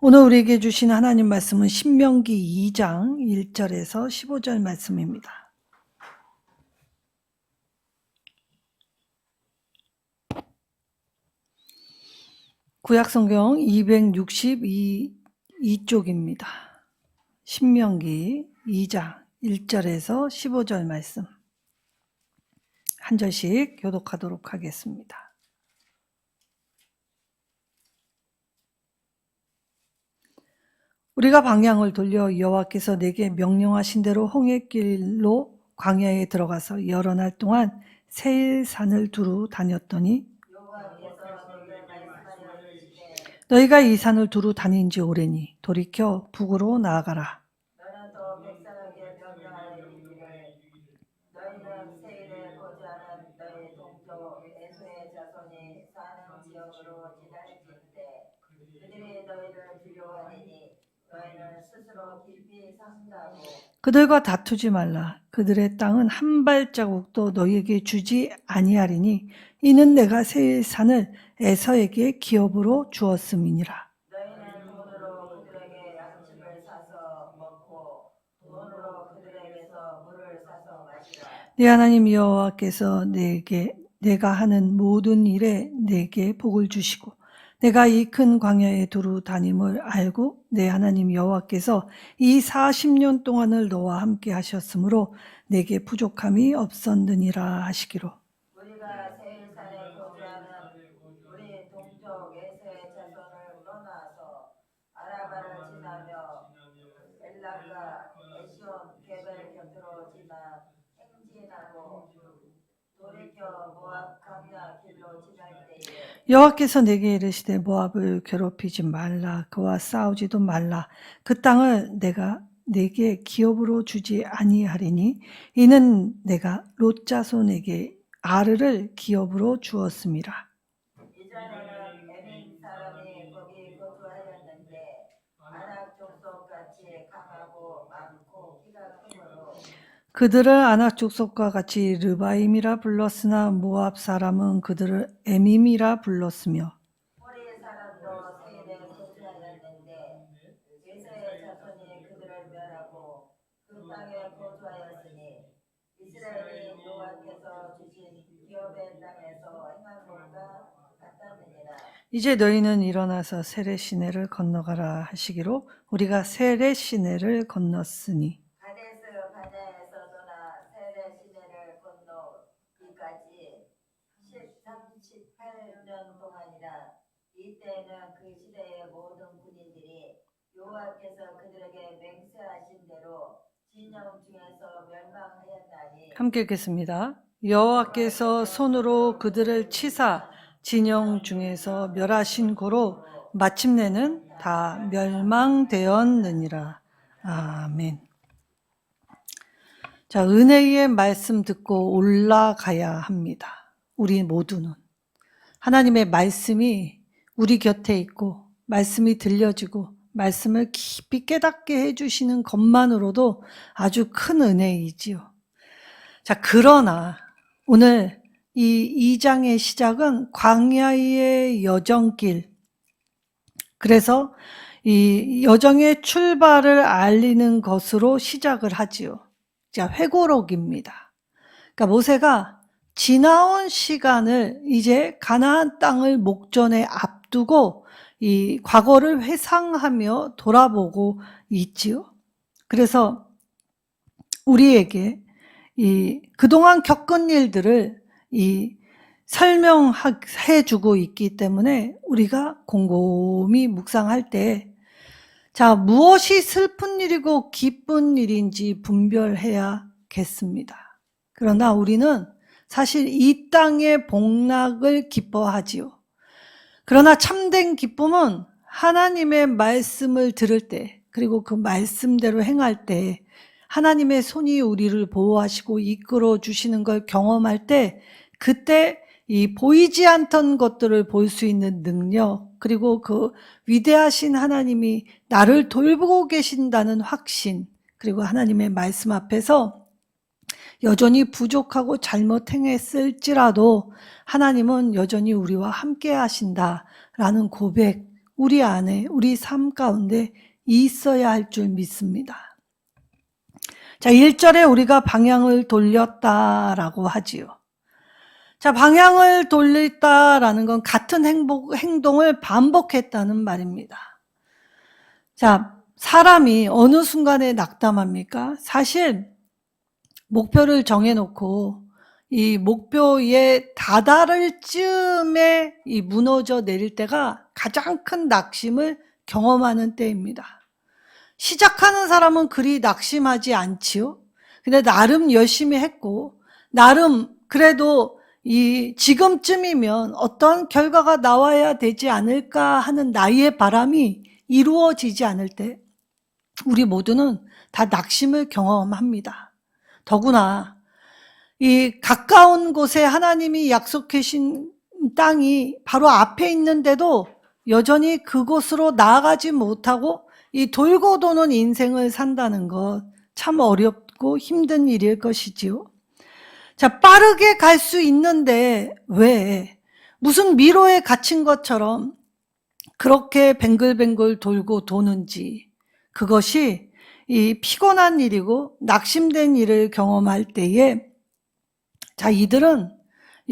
오늘 우리에게 주신 하나님 말씀은 신명기 2장 1절에서 15절 말씀입니다. 구약성경 262쪽입니다. 신명기 2장 1절에서 15절 말씀 한 절씩 교독하도록 하겠습니다. 우리가 방향을 돌려 여호와께서 내게 명령하신 대로 홍해길로 광야에 들어가서 여러 날 동안 세일산을 두루 다녔더니 너희가 이 산을 두루 다닌 지 오래니 돌이켜 북으로 나아가라. 너는 또 백성에게 명령하여 이르기를 너희는 세일에 거주하는 너희 동족 에서의 자손이 사는 지역으로 지날진대 그들이 너희를 두려워하리니 너희는 스스로 깊이 상고하고 그들과 다투지 말라. 그들의 땅은 한 발자국도 너희에게 주지 아니하리니 이는 내가 세일산을 에서에게 기업으로 주었음이니라. 너희는 돈으로 그들에게 양식을 사서 먹고 돈으로 그들에게서 물을 사서 마시라. 네 하나님 여호와께서 내가 하는 모든 일에 내게 복을 주시고 내가 이 큰 광야에 두루 다님을 알고 내 하나님 여호와께서 이 40년 동안을 너와 함께 하셨으므로 내게 부족함이 없었느니라 하시기로. 우리가 세일산에 거주하는 우리 동족 에서의 자손을 떠나서 아라바를 지나며 엘락과 에시온 게벨 곁으로 지나 행진하고 돌이켜 모압 광야 길로 지날 때에 여호와께서 내게 이르시되 모압을 괴롭히지 말라. 그와 싸우지도 말라. 그 땅을 내가 내게 기업으로 주지 아니하리니 이는 내가 롯 자손에게 아르를 기업으로 주었음이라. 이전에는 에민 사람이 거기 거주하였는데 아낙 족속같이 강하고 많고 키가 크므로 그들을 아낙 족속과 같이 르바임이라 불렀으나 모압 사람은 그들을 에밈이라 불렀으며 호리 사람도 세일에 거주하였는데 에서의 자손이 그들을 멸하고 그 땅에 거주하였으니 이스라엘이 여호와께서 주신 기업의 땅에서 행한 것과 같았느니라. 이제 너희는 일어나서 세례 시내를 건너가라 하시기로 우리가 세례 시내를 건넜으니 가데스 바네아에서 떠나 세례 시내를 건너기까지 38년 동안이라. 이때는 그 시대의 모든 군인들이 여호와께서 그들에게 맹세하신 대로 진영 중에서 멸망하였나니 함께 읽겠습니다. 여호와께서 손으로 그들을 치사 진영 중에서 멸하신 고로 마침내는 다 멸망되었느니라. 아멘. 자, 은혜의 말씀 듣고 올라가야 합니다. 우리 모두는 하나님의 말씀이 우리 곁에 있고 말씀이 들려지고 말씀을 깊이 깨닫게 해주시는 것만으로도 아주 큰 은혜이지요. 자, 그러나 오늘 이 2장의 시작은 광야의 여정길, 그래서 이 여정의 출발을 알리는 것으로 시작을 하지요. 자, 회고록입니다. 그러니까 모세가 지나온 시간을 이제 가나안 땅을 목전에 앞두고 이 과거를 회상하며 돌아보고 있지요. 그래서 우리에게 이 그동안 겪은 일들을 이 설명해 주고 있기 때문에 우리가 곰곰이 묵상할 때 자, 무엇이 슬픈 일이고 기쁜 일인지 분별해야겠습니다. 그러나 우리는 사실 이 땅의 복락을 기뻐하지요. 그러나 참된 기쁨은 하나님의 말씀을 들을 때, 그리고 그 말씀대로 행할 때 하나님의 손이 우리를 보호하시고 이끌어 주시는 걸 경험할 때, 그때 이 보이지 않던 것들을 볼 수 있는 능력, 그리고 그 위대하신 하나님이 나를 돌보고 계신다는 확신, 그리고 하나님의 말씀 앞에서 여전히 부족하고 잘못 행했을지라도 하나님은 여전히 우리와 함께 하신다라는 고백, 우리 안에, 우리 삶 가운데 있어야 할 줄 믿습니다. 자, 1절에 우리가 방향을 돌렸다라고 하지요. 자, 방향을 돌렸다라는 건 같은 행동을 반복했다는 말입니다. 자, 사람이 어느 순간에 낙담합니까? 사실 목표를 정해놓고 이 목표에 다다를 즈음에 이 무너져 내릴 때가 가장 큰 낙심을 경험하는 때입니다. 시작하는 사람은 그리 낙심하지 않지요. 근데 나름 열심히 했고, 나름 그래도 이 지금쯤이면 어떤 결과가 나와야 되지 않을까 하는 나의 바람이 이루어지지 않을 때 우리 모두는 다 낙심을 경험합니다. 더구나 이 가까운 곳에 하나님이 약속해 주신 땅이 바로 앞에 있는데도 여전히 그곳으로 나아가지 못하고 이 돌고 도는 인생을 산다는 것 참 어렵고 힘든 일일 것이지요. 자, 빠르게 갈 수 있는데 왜 무슨 미로에 갇힌 것처럼 그렇게 뱅글뱅글 돌고 도는지, 그것이 이 피곤한 일이고 낙심된 일을 경험할 때에 자, 이들은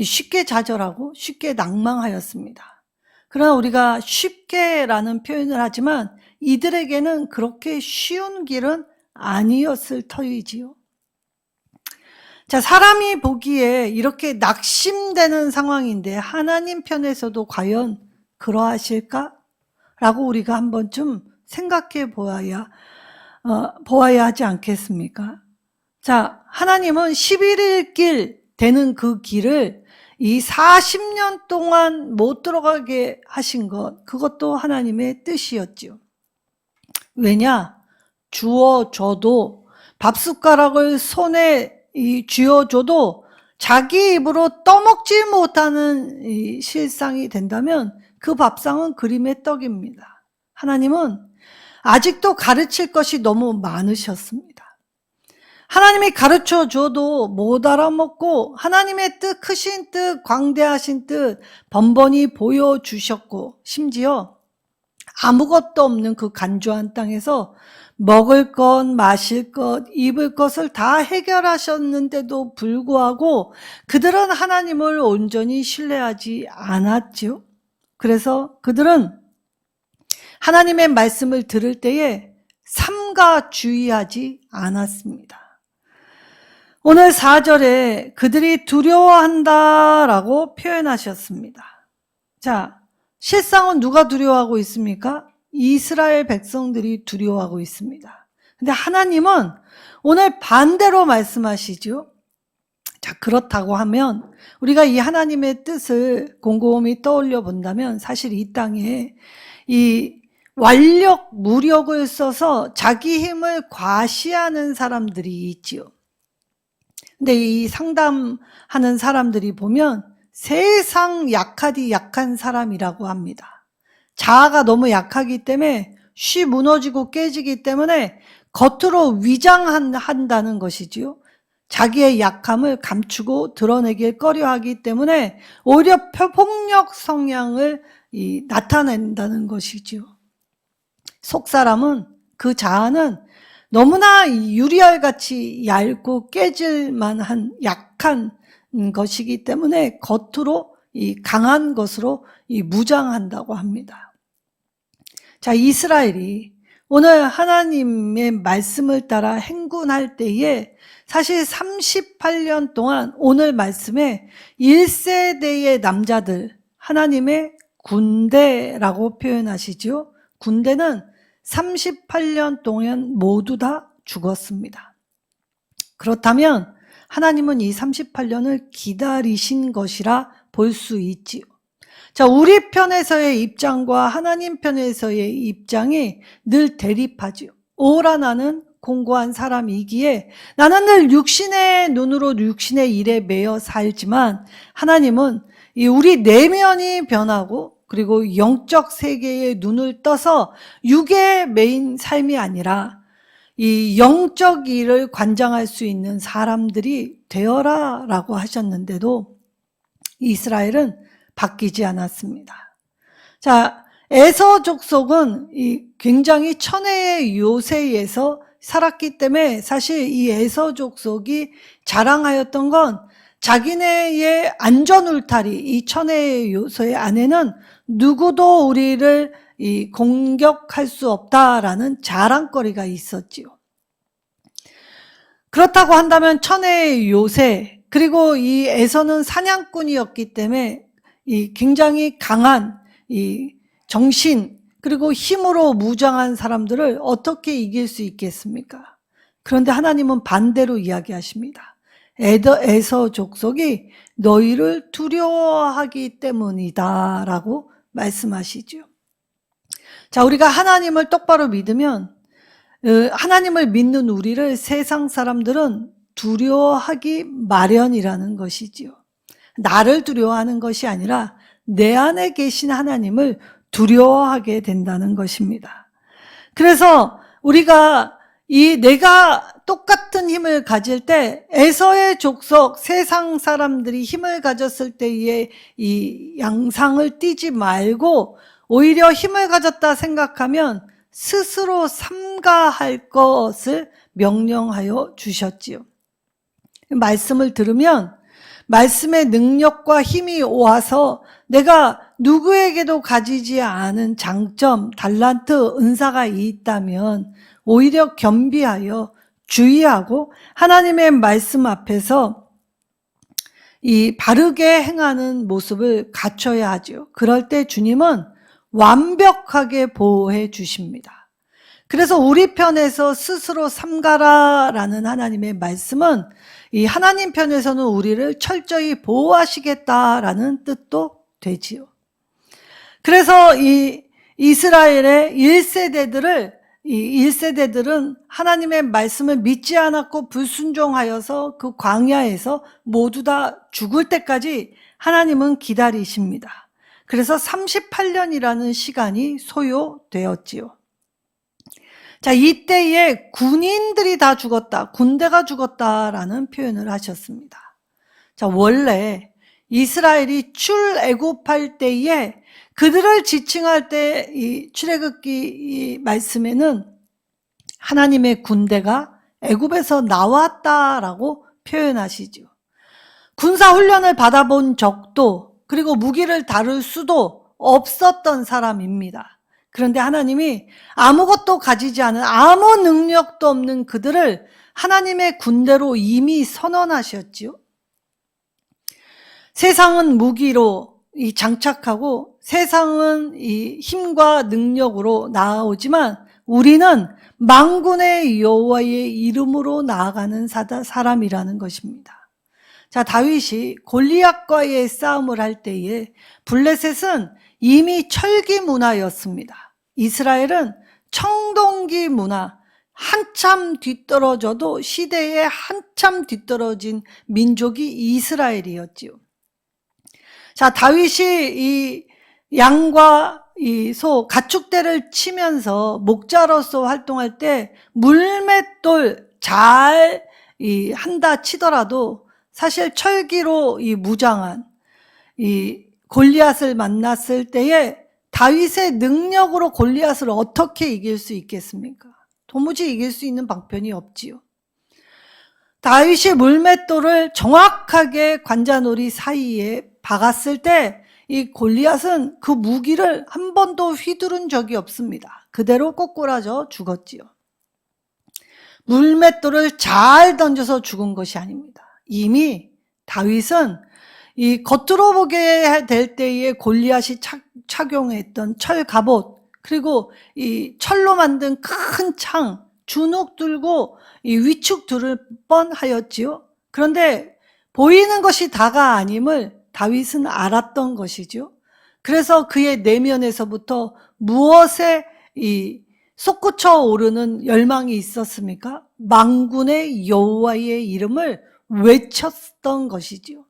쉽게 좌절하고 쉽게 낭망하였습니다. 그러나 우리가 쉽게라는 표현을 하지만 이들에게는 그렇게 쉬운 길은 아니었을 터이지요. 자, 사람이 보기에 이렇게 낙심되는 상황인데 하나님 편에서도 과연 그러하실까? 라고 우리가 한 번쯤 생각해 보아야 하지 않겠습니까? 자, 하나님은 11일 길 되는 그 길을 이 40년 동안 못 들어가게 하신 것, 그것도 하나님의 뜻이었죠. 왜냐? 주어줘도, 밥숟가락을 손에 쥐어줘도 자기 입으로 떠먹지 못하는 이 실상이 된다면 그 밥상은 그림의 떡입니다. 하나님은 아직도 가르칠 것이 너무 많으셨습니다. 하나님이 가르쳐 줘도 못 알아먹고 하나님의 뜻, 크신 뜻, 광대하신 뜻 번번이 보여주셨고, 심지어 아무것도 없는 그 간주한 땅에서 먹을 것, 마실 것, 입을 것을 다 해결하셨는데도 불구하고 그들은 하나님을 온전히 신뢰하지 않았죠. 그래서 그들은 하나님의 말씀을 들을 때에 삼가 주의하지 않았습니다. 오늘 4절에 그들이 두려워한다라고 표현하셨습니다. 자, 실상은 누가 두려워하고 있습니까? 이스라엘 백성들이 두려워하고 있습니다. 근데 하나님은 오늘 반대로 말씀하시죠. 자, 그렇다고 하면 우리가 이 하나님의 뜻을 곰곰이 떠올려 본다면 사실 이 땅에 이 완력, 무력을 써서 자기 힘을 과시하는 사람들이 있지요. 근데 이 상담하는 사람들이 보면 세상 약하디 약한 사람이라고 합니다. 자아가 너무 약하기 때문에 쉬 무너지고 깨지기 때문에 겉으로 위장한다는 것이지요. 자기의 약함을 감추고 드러내길 꺼려하기 때문에 오히려 폭력 성향을 나타낸다는 것이지요. 속사람은 그 자아는 너무나 유리알같이 얇고 깨질 만한 약한 것이기 때문에 겉으로 강한 것으로 무장한다고 합니다. 자, 이스라엘이 오늘 하나님의 말씀을 따라 행군할 때에 사실 38년 동안 오늘 말씀에 1세대의 남자들, 하나님의 군대라고 표현하시죠. 군대는 38년 동안 모두 다 죽었습니다. 그렇다면 하나님은 이 38년을 기다리신 것이라 볼 수 있지요. 자, 우리 편에서의 입장과 하나님 편에서의 입장이 늘 대립하지요. 오라 나는 공고한 사람이기에 나는 늘 육신의 눈으로 육신의 일에 매여 살지만 하나님은 우리 내면이 변하고 그리고 영적 세계에 눈을 떠서 육의 메인 삶이 아니라 이 영적 일을 관장할 수 있는 사람들이 되어라 라고 하셨는데도 이스라엘은 바뀌지 않았습니다. 자, 에서 족속은 이 굉장히 천혜의 요새에서 살았기 때문에 사실 이 에서 족속이 자랑하였던 건 자기네의 안전 울타리, 이 천혜의 요새 안에는 누구도 우리를 이 공격할 수 없다라는 자랑거리가 있었지요. 그렇다고 한다면 천혜의 요새, 그리고 이 에서는 사냥꾼이었기 때문에 이 굉장히 강한 이 정신, 그리고 힘으로 무장한 사람들을 어떻게 이길 수 있겠습니까? 그런데 하나님은 반대로 이야기하십니다. 에서 족속이 너희를 두려워하기 때문이다 라고 말씀하시죠. 자, 우리가 하나님을 똑바로 믿으면 하나님을 믿는 우리를 세상 사람들은 두려워하기 마련이라는 것이지요. 나를 두려워하는 것이 아니라 내 안에 계신 하나님을 두려워하게 된다는 것입니다. 그래서 우리가 내가 똑같은 힘을 가질 때 에서의 족속, 세상 사람들이 힘을 가졌을 때의 이 양상을 띠지 말고 오히려 힘을 가졌다 생각하면 스스로 삼가할 것을 명령하여 주셨지요. 말씀을 들으면 말씀의 능력과 힘이 와서 내가 누구에게도 가지지 않은 장점, 달란트, 은사가 있다면 오히려 겸비하여 주의하고 하나님의 말씀 앞에서 이 바르게 행하는 모습을 갖춰야 하죠. 그럴 때 주님은 완벽하게 보호해 주십니다. 그래서 우리 편에서 스스로 삼가라라는 하나님의 말씀은 이 하나님 편에서는 우리를 철저히 보호하시겠다라는 뜻도 되지요. 그래서 이 이스라엘의 1세대들은 하나님의 말씀을 믿지 않았고 불순종하여서 그 광야에서 모두 다 죽을 때까지 하나님은 기다리십니다. 그래서 38년이라는 시간이 소요되었지요. 자, 이때에 군인들이 다 죽었다, 군대가 죽었다라는 표현을 하셨습니다. 자, 원래 이스라엘이 출애굽할 때에 그들을 지칭할 때 이 출애굽기 이 말씀에는 하나님의 군대가 애굽에서 나왔다라고 표현하시죠. 군사 훈련을 받아본 적도 그리고 무기를 다룰 수도 없었던 사람입니다. 그런데 하나님이 아무것도 가지지 않은 아무 능력도 없는 그들을 하나님의 군대로 이미 선언하셨지요. 세상은 무기로 장착하고 세상은 이 힘과 능력으로 나아오지만 우리는 만군의 여호와의 이름으로 나아가는 사람이라는 것입니다. 자, 다윗이 골리앗과의 싸움을 할 때에 블레셋은 이미 철기 문화였습니다. 이스라엘은 청동기 문화, 한참 뒤떨어져도 시대에 한참 뒤떨어진 민족이 이스라엘이었지요. 자, 다윗이 이 양과 이 소, 가축대를 치면서 목자로서 활동할 때 물맷돌 잘 한다 치더라도 사실 철기로 이 무장한 이 골리앗을 만났을 때에 다윗의 능력으로 골리앗을 어떻게 이길 수 있겠습니까? 도무지 이길 수 있는 방편이 없지요. 다윗이 물맷돌을 정확하게 관자놀이 사이에 박았을 때 이 골리앗은 그 무기를 한 번도 휘두른 적이 없습니다. 그대로 꼬꾸라져 죽었지요. 물맷돌을 잘 던져서 죽은 것이 아닙니다. 이미 다윗은 이 겉으로 보게 될 때에 골리앗이 착용했던 철 갑옷, 그리고 이 철로 만든 큰 창, 주눅 들고 이 위축 들을 뻔하였지요. 그런데 보이는 것이 다가 아님을 다윗은 알았던 것이죠. 그래서 그의 내면에서부터 무엇에 이 솟구쳐 오르는 열망이 있었습니까? 만군의 여호와의 이름을 외쳤던 것이지요.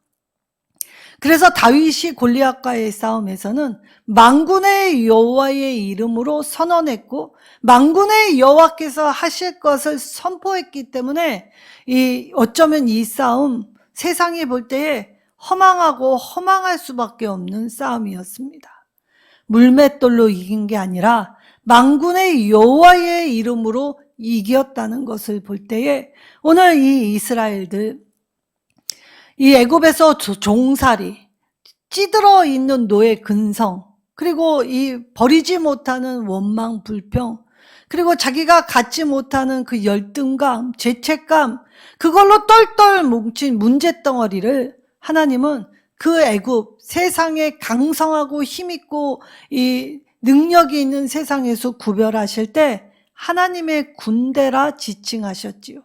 그래서 다윗이 골리앗과의 싸움에서는 만군의 여호와의 이름으로 선언했고 만군의 여호와께서 하실 것을 선포했기 때문에 어쩌면 이 싸움 세상이 볼 때에 허망하고 허망할 수밖에 없는 싸움이었습니다. 물맷돌로 이긴 게 아니라 만군의 여호와의 이름으로 이겼다는 것을 볼 때에 오늘 이 이스라엘들, 이 애굽에서 종살이, 찌들어 있는 노예 근성, 그리고 이 버리지 못하는 원망 불평, 그리고 자기가 갖지 못하는 그 열등감, 죄책감, 그걸로 똘똘 뭉친 문제덩어리를 하나님은 그 애굽, 세상에 강성하고 힘있고 이 능력이 있는 세상에서 구별하실 때 하나님의 군대라 지칭하셨지요.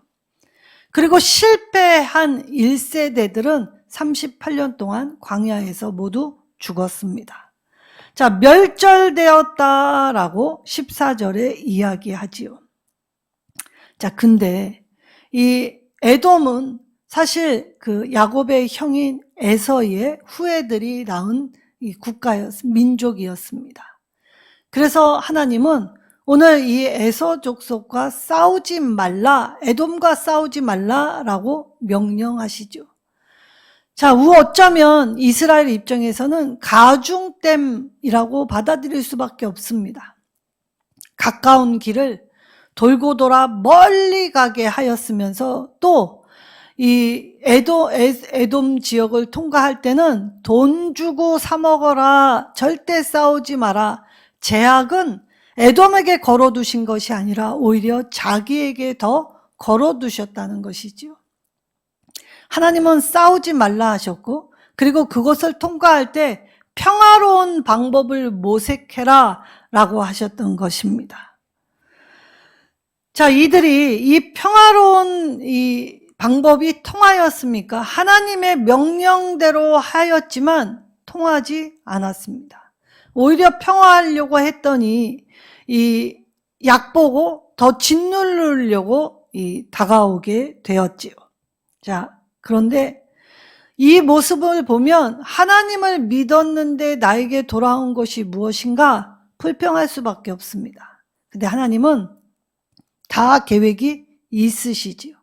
그리고 실패한 1세대들은 38년 동안 광야에서 모두 죽었습니다. 자, 멸절되었다라고 14절에 이야기하지요. 자, 근데 이 에돔은 사실 그 야곱의 형인 에서의 후예들이 낳은 이 민족이었습니다. 그래서 하나님은 오늘 이 에서 족속과 싸우지 말라, 에돔과 싸우지 말라라고 명령하시죠. 자, 어쩌면 이스라엘 입장에서는 가중댐이라고 받아들일 수밖에 없습니다. 가까운 길을 돌고 돌아 멀리 가게 하였으면서 또 이 에돔 지역을 통과할 때는 돈 주고 사 먹어라, 절대 싸우지 마라. 제약은 에돔에게 걸어두신 것이 아니라 오히려 자기에게 더 걸어두셨다는 것이지요. 하나님은 싸우지 말라 하셨고, 그리고 그것을 통과할 때 평화로운 방법을 모색해라 라고 하셨던 것입니다. 자, 이들이 이 평화로운 이 방법이 통하였습니까? 하나님의 명령대로 하였지만 통하지 않았습니다. 오히려 평화하려고 했더니 이 약보고 더 짓누르려고 다가오게 되었지요. 자, 그런데 이 모습을 보면 하나님을 믿었는데 나에게 돌아온 것이 무엇인가 불평할 수밖에 없습니다. 근데 하나님은 다 계획이 있으시지요.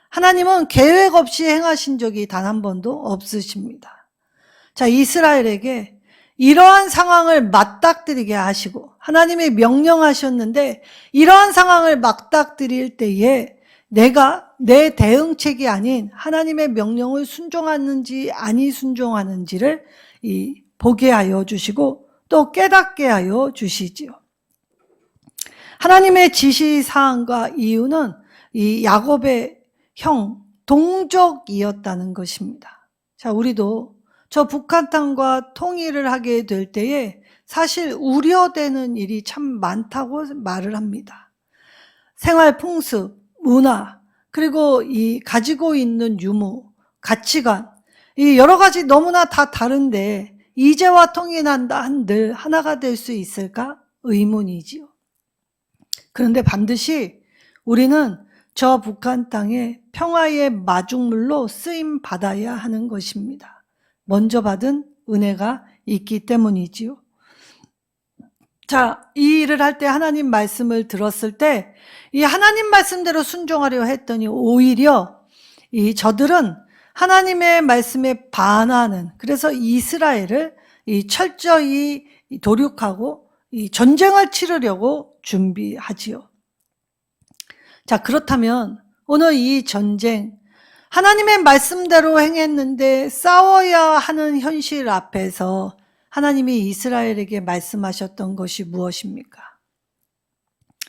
하나님은 계획 없이 행하신 적이 단 한 번도 없으십니다. 자, 이스라엘에게 이러한 상황을 맞닥뜨리게 하시고 하나님이 명령하셨는데 이러한 상황을 맞닥뜨릴 때에 내가 내 대응책이 아닌 하나님의 명령을 순종하는지 아니 순종하는지를 보게 하여 주시고 또 깨닫게 하여 주시지요. 하나님의 지시사항과 이유는 이 야곱의 형 동족이었다는 것입니다. 자, 우리도 저 북한 땅과 통일을 하게 될 때에 사실 우려되는 일이 참 많다고 말을 합니다. 생활 풍습, 문화, 그리고 이 가지고 있는 유무, 가치관, 이 여러 가지 너무나 다 다른데 이제와 통일한다 한들 하나가 될 수 있을까? 의문이지요. 그런데 반드시 우리는 저 북한 땅에 평화의 마중물로 쓰임 받아야 하는 것입니다. 먼저 받은 은혜가 있기 때문이지요. 자, 이 일을 할 때 하나님 말씀을 들었을 때 이 하나님 말씀대로 순종하려 했더니 오히려 저들은 하나님의 말씀에 반하는, 그래서 이스라엘을 철저히 도륙하고 전쟁을 치르려고 준비하지요. 자, 그렇다면 오늘 이 전쟁, 하나님의 말씀대로 행했는데 싸워야 하는 현실 앞에서 하나님이 이스라엘에게 말씀하셨던 것이 무엇입니까?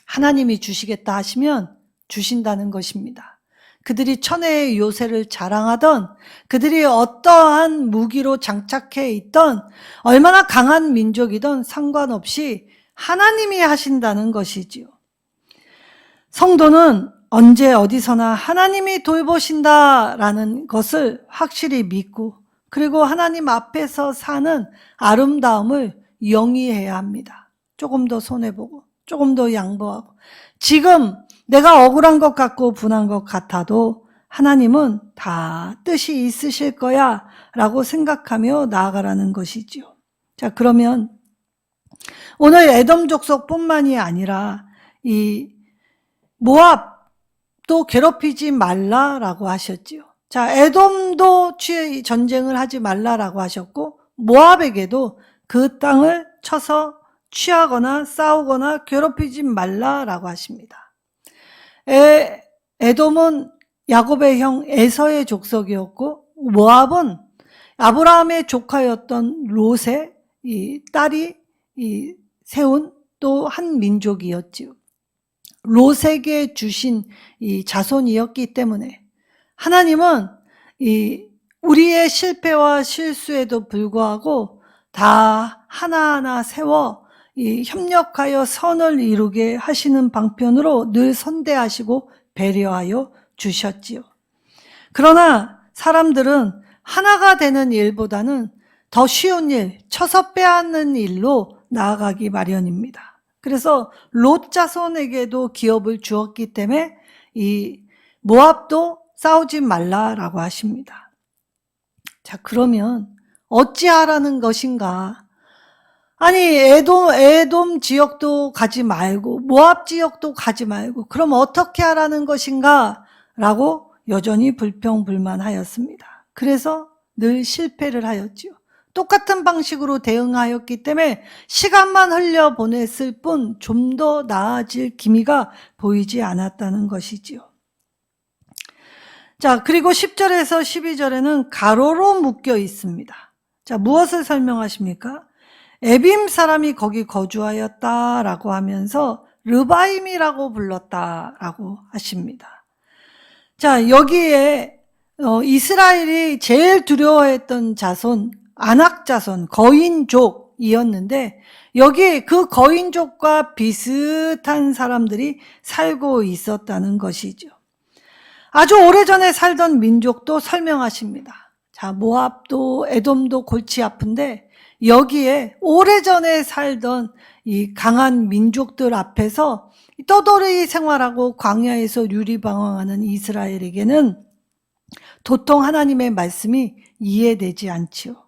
하나님이 주시겠다 하시면 주신다는 것입니다. 그들이 천혜의 요새를 자랑하던, 그들이 어떠한 무기로 장착해 있던, 얼마나 강한 민족이든 상관없이 하나님이 하신다는 것이지요. 성도는 언제 어디서나 하나님이 돌보신다라는 것을 확실히 믿고, 그리고 하나님 앞에서 사는 아름다움을 영위해야 합니다. 조금 더 손해보고 조금 더 양보하고, 지금 내가 억울한 것 같고 분한 것 같아도 하나님은 다 뜻이 있으실 거야 라고 생각하며 나아가라는 것이지요. 자, 그러면 오늘 에돔 족속뿐만이 아니라 이 모압도 괴롭히지 말라라고 하셨지요. 자, 에돔도 전쟁을 하지 말라라고 하셨고 모압에게도 그 땅을 쳐서 취하거나 싸우거나 괴롭히지 말라라고 하십니다. 에돔은 야곱의 형 에서의 족속이었고 모압은 아브라함의 조카였던 롯의 이 딸이 세운 또 한 민족이었지요. 롯에게 주신 이 자손이었기 때문에 하나님은 우리의 실패와 실수에도 불구하고 다 하나하나 세워 협력하여 선을 이루게 하시는 방편으로 늘 선대하시고 배려하여 주셨지요. 그러나 사람들은 하나가 되는 일보다는 더 쉬운 일, 쳐서 빼앗는 일로 나아가기 마련입니다. 그래서 롯 자손에게도 기업을 주었기 때문에 이 모압도 싸우지 말라라고 하십니다. 자, 그러면 어찌하라는 것인가? 아니, 에돔 지역도 가지 말고 모압 지역도 가지 말고 그럼 어떻게 하라는 것인가? 라고 여전히 불평불만하였습니다. 그래서 늘 실패를 하였지요. 똑같은 방식으로 대응하였기 때문에 시간만 흘려보냈을 뿐 좀 더 나아질 기미가 보이지 않았다는 것이지요. 자, 그리고 10절에서 12절에는 가로로 묶여 있습니다. 자, 무엇을 설명하십니까? 에빔 사람이 거기 거주하였다라고 하면서 르바임이라고 불렀다라고 하십니다. 자, 여기에 이스라엘이 제일 두려워했던 자손, 아낙 자손, 거인족이었는데 여기 그 거인족과 비슷한 사람들이 살고 있었다는 것이죠. 아주 오래전에 살던 민족도 설명하십니다. 자, 모압도 에돔도 골치 아픈데 여기에 오래전에 살던 이 강한 민족들 앞에서 떠돌이 생활하고 광야에서 유리방황하는 이스라엘에게는 도통 하나님의 말씀이 이해되지 않지요.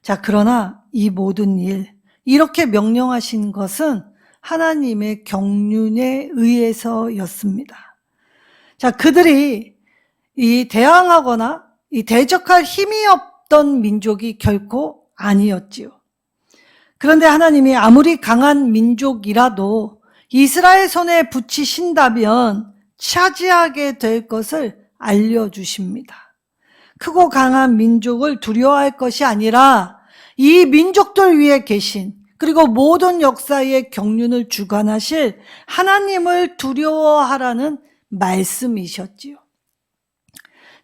자, 그러나 이 모든 일, 이렇게 명령하신 것은 하나님의 경륜에 의해서였습니다. 자, 그들이 이 대항하거나 이 대적할 힘이 없던 민족이 결코 아니었지요. 그런데 하나님이 아무리 강한 민족이라도 이스라엘 손에 붙이신다면 차지하게 될 것을 알려주십니다. 크고 강한 민족을 두려워할 것이 아니라 이 민족들 위에 계신 그리고 모든 역사의 경륜을 주관하실 하나님을 두려워하라는 말씀이셨지요.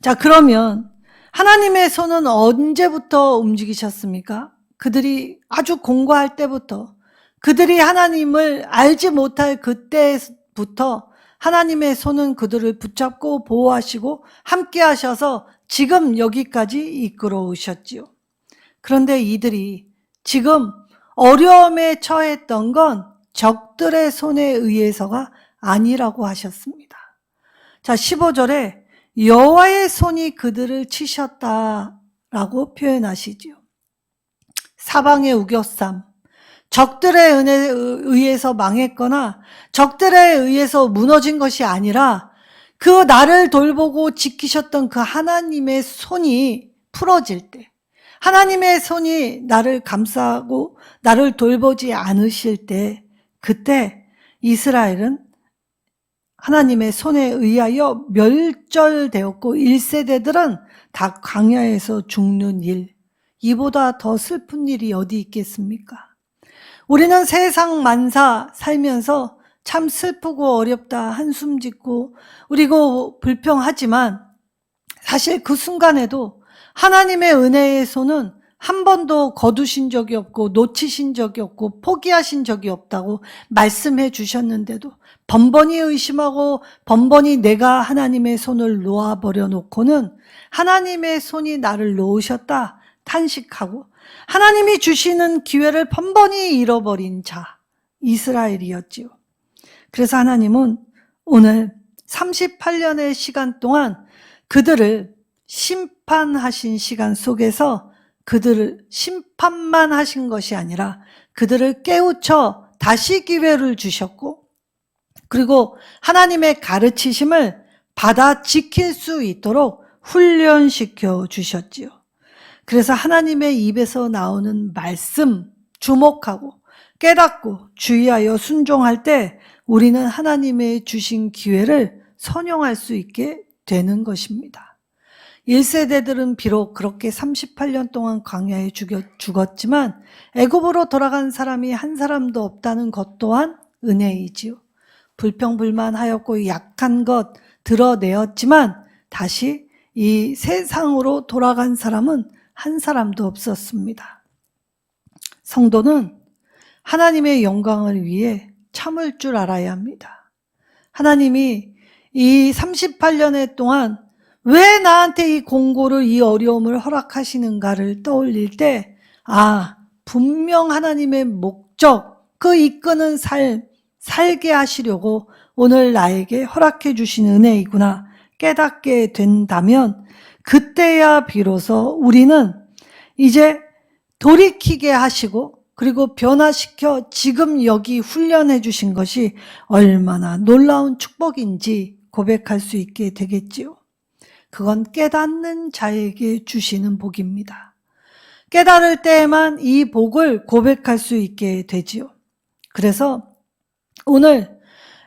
자, 그러면 하나님의 손은 언제부터 움직이셨습니까? 그들이 아주 공고할 때부터, 그들이 하나님을 알지 못할 그때부터 하나님의 손은 그들을 붙잡고 보호하시고 함께 하셔서 지금 여기까지 이끌어 오셨지요. 그런데 이들이 지금 어려움에 처했던 건 적들의 손에 의해서가 아니라고 하셨습니다. 자, 15절에 여호와의 손이 그들을 치셨다라고 표현하시지요. 사방의 우겨쌈, 적들의 은혜에 의해서 망했거나 적들에 의해서 무너진 것이 아니라 그 나를 돌보고 지키셨던 그 하나님의 손이 풀어질 때, 하나님의 손이 나를 감싸고 나를 돌보지 않으실 때, 그때 이스라엘은 하나님의 손에 의하여 멸절되었고 1세대들은 다 광야에서 죽는 일, 이보다 더 슬픈 일이 어디 있겠습니까? 우리는 세상 만사 살면서 참 슬프고 어렵다 한숨 짓고 그리고 불평하지만 사실 그 순간에도 하나님의 은혜의 손은 한 번도 거두신 적이 없고 놓치신 적이 없고 포기하신 적이 없다고 말씀해 주셨는데도 번번이 의심하고 번번이 내가 하나님의 손을 놓아버려 놓고는 하나님의 손이 나를 놓으셨다 탄식하고 하나님이 주시는 기회를 번번이 잃어버린 자 이스라엘이었지요. 그래서 하나님은 오늘 38년의 시간 동안 그들을 심판하신 시간 속에서 그들을 심판만 하신 것이 아니라 그들을 깨우쳐 다시 기회를 주셨고 그리고 하나님의 가르치심을 받아 지킬 수 있도록 훈련시켜 주셨지요. 그래서 하나님의 입에서 나오는 말씀, 주목하고 깨닫고 주의하여 순종할 때 우리는 하나님의 주신 기회를 선용할 수 있게 되는 것입니다. 1세대들은 비록 그렇게 38년 동안 광야에 죽었지만 애굽으로 돌아간 사람이 한 사람도 없다는 것 또한 은혜이지요. 불평불만하였고 약한 것 드러내었지만 다시 이 세상으로 돌아간 사람은 한 사람도 없었습니다. 성도는 하나님의 영광을 위해 참을 줄 알아야 합니다. 하나님이 이 38년의 동안 왜 나한테 이 공고를, 이 어려움을 허락하시는가를 떠올릴 때, 분명 하나님의 목적, 그 이끄는 삶, 살게 하시려고 오늘 나에게 허락해 주신 은혜이구나 깨닫게 된다면, 그때야 비로소 우리는 이제 돌이키게 하시고 그리고 변화시켜 지금 여기 훈련해 주신 것이 얼마나 놀라운 축복인지 고백할 수 있게 되겠지요. 그건 깨닫는 자에게 주시는 복입니다. 깨달을 때에만 이 복을 고백할 수 있게 되지요. 그래서 오늘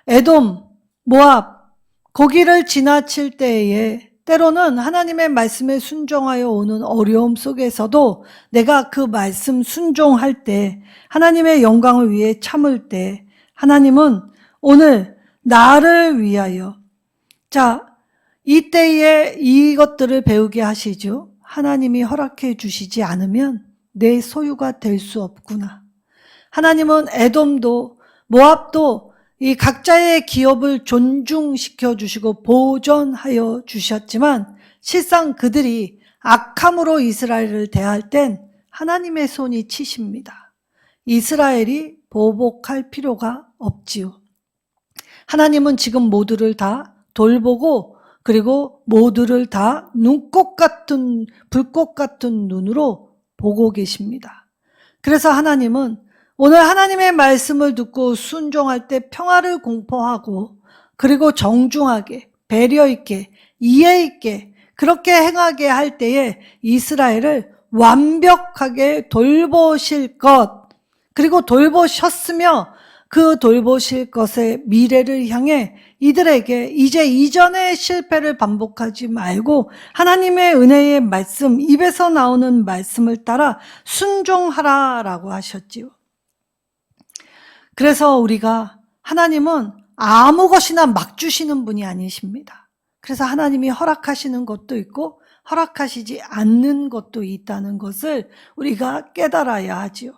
에돔, 모압, 거기를 지나칠 때에 때로는 하나님의 말씀에 순종하여 오는 어려움 속에서도 내가 그 말씀 순종할 때, 하나님의 영광을 위해 참을 때 하나님은 오늘 나를 위하여, 이때에 이것들을 배우게 하시죠. 하나님이 허락해 주시지 않으면 내 소유가 될 수 없구나. 하나님은 에돔도 모압도 이 각자의 기업을 존중시켜 주시고 보존하여 주셨지만 실상 그들이 악함으로 이스라엘을 대할 땐 하나님의 손이 치십니다. 이스라엘이 보복할 필요가 없지요. 하나님은 지금 모두를 다 돌보고 그리고 모두를 다 눈꽃 같은 불꽃 같은 눈으로 보고 계십니다. 그래서 하나님은 오늘 하나님의 말씀을 듣고 순종할 때 평화를 공포하고 그리고 정중하게 배려 있게 이해 있게 그렇게 행하게 할 때에 이스라엘을 완벽하게 돌보실 것, 그리고 돌보셨으며 그 돌보실 것의 미래를 향해 이들에게 이제 이전의 실패를 반복하지 말고 하나님의 은혜의 말씀, 입에서 나오는 말씀을 따라 순종하라라고 하셨지요. 그래서 우리가 하나님은 아무 것이나 막 주시는 분이 아니십니다. 그래서 하나님이 허락하시는 것도 있고 허락하시지 않는 것도 있다는 것을 우리가 깨달아야 하지요.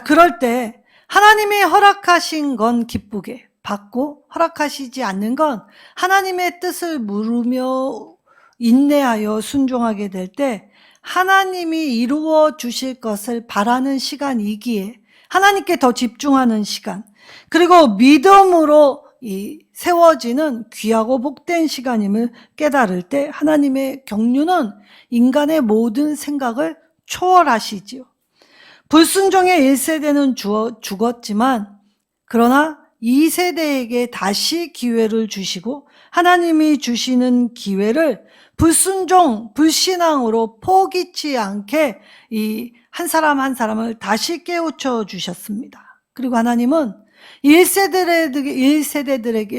그럴 때 하나님이 허락하신 건 기쁘게 받고 허락하시지 않는 건 하나님의 뜻을 물으며 인내하여 순종하게 될 때 하나님이 이루어 주실 것을 바라는 시간이기에 하나님께 더 집중하는 시간, 그리고 믿음으로 세워지는 귀하고 복된 시간임을 깨달을 때 하나님의 경륜은 인간의 모든 생각을 초월하시지요. 불순종의 1세대는 죽었지만 그러나 2세대에게 다시 기회를 주시고 하나님이 주시는 기회를 불순종, 불신앙으로 포기치 않게 이 한 사람 한 사람을 다시 깨우쳐 주셨습니다. 그리고 하나님은 1세대들에게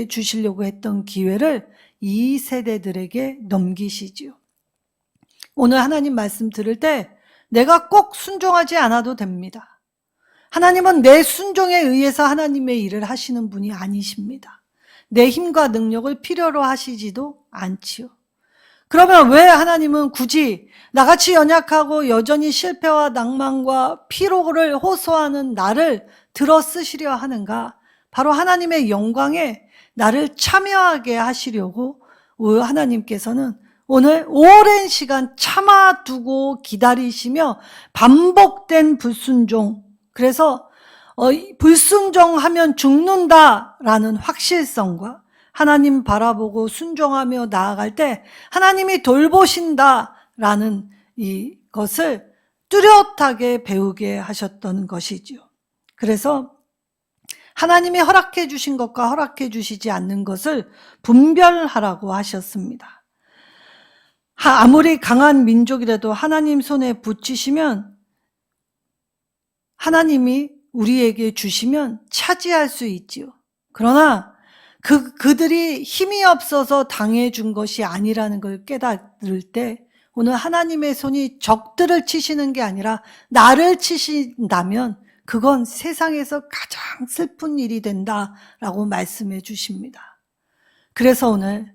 주시려고 했던 기회를 2세대들에게 넘기시지요. 오늘 하나님 말씀 들을 때 내가 꼭 순종하지 않아도 됩니다. 하나님은 내 순종에 의해서 하나님의 일을 하시는 분이 아니십니다. 내 힘과 능력을 필요로 하시지도 않지요. 그러면 왜 하나님은 굳이 나같이 연약하고 여전히 실패와 낭만과 피로를 호소하는 나를 들어 쓰시려 하는가? 바로 하나님의 영광에 나를 참여하게 하시려고 하나님께서는 오늘 오랜 시간 참아두고 기다리시며 반복된 불순종, 그래서 불순종하면 죽는다라는 확실성과 하나님 바라보고 순종하며 나아갈 때 하나님이 돌보신다라는 이것을 뚜렷하게 배우게 하셨던 것이지요. 그래서 하나님이 허락해 주신 것과 허락해 주시지 않는 것을 분별하라고 하셨습니다. 아무리 강한 민족이라도 하나님 손에 붙이시면 하나님이 우리에게 주시면 차지할 수 있지요. 그러나 그들이 힘이 없어서 당해준 것이 아니라는 걸 깨달을 때 오늘 하나님의 손이 적들을 치시는 게 아니라 나를 치신다면 그건 세상에서 가장 슬픈 일이 된다라고 말씀해 주십니다. 그래서 오늘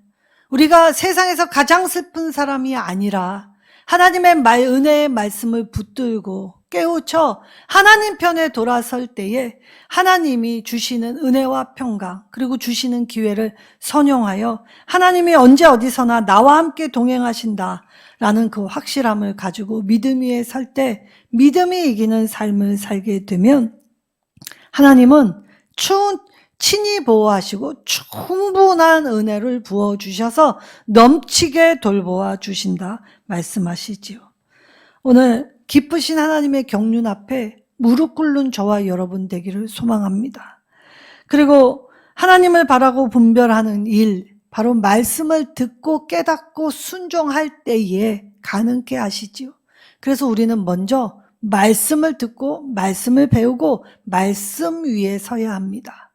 우리가 세상에서 가장 슬픈 사람이 아니라 하나님의 은혜의 말씀을 붙들고 깨우쳐 하나님 편에 돌아설 때에 하나님이 주시는 은혜와 평강 그리고 주시는 기회를 선용하여 하나님이 언제 어디서나 나와 함께 동행하신다라는 그 확실함을 가지고 믿음 위에 설 때 믿음이 이기는 삶을 살게 되면 하나님은 친히 보호하시고 충분한 은혜를 부어주셔서 넘치게 돌보아 주신다 말씀하시지요. 오늘 기쁘신 하나님의 경륜 앞에 무릎 꿇는 저와 여러분 되기를 소망합니다. 그리고 하나님을 바라고 분별하는 일, 바로 말씀을 듣고 깨닫고 순종할 때에 가능케 하시지요. 그래서 우리는 먼저 말씀을 듣고 말씀을 배우고 말씀 위에 서야 합니다.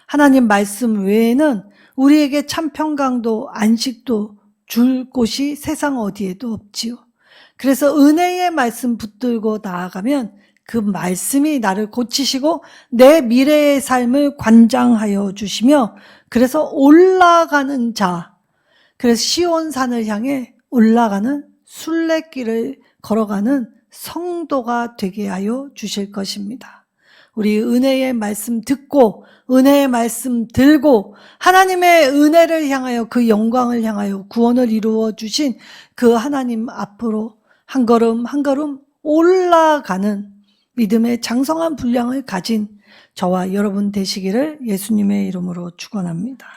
하나님 말씀 외에는 우리에게 참 평강도 안식도 줄 곳이 세상 어디에도 없지요. 그래서 은혜의 말씀 붙들고 나아가면 그 말씀이 나를 고치시고 내 미래의 삶을 관장하여 주시며 그래서 올라가는 자, 그래서 시온산을 향해 올라가는 순례길을 걸어가는 성도가 되게 하여 주실 것입니다. 우리 은혜의 말씀 듣고 은혜의 말씀 들고 하나님의 은혜를 향하여 그 영광을 향하여 구원을 이루어 주신 그 하나님 앞으로 한 걸음 한 걸음 올라가는 믿음의 장성한 분량을 가진 저와 여러분 되시기를 예수님의 이름으로 축원합니다.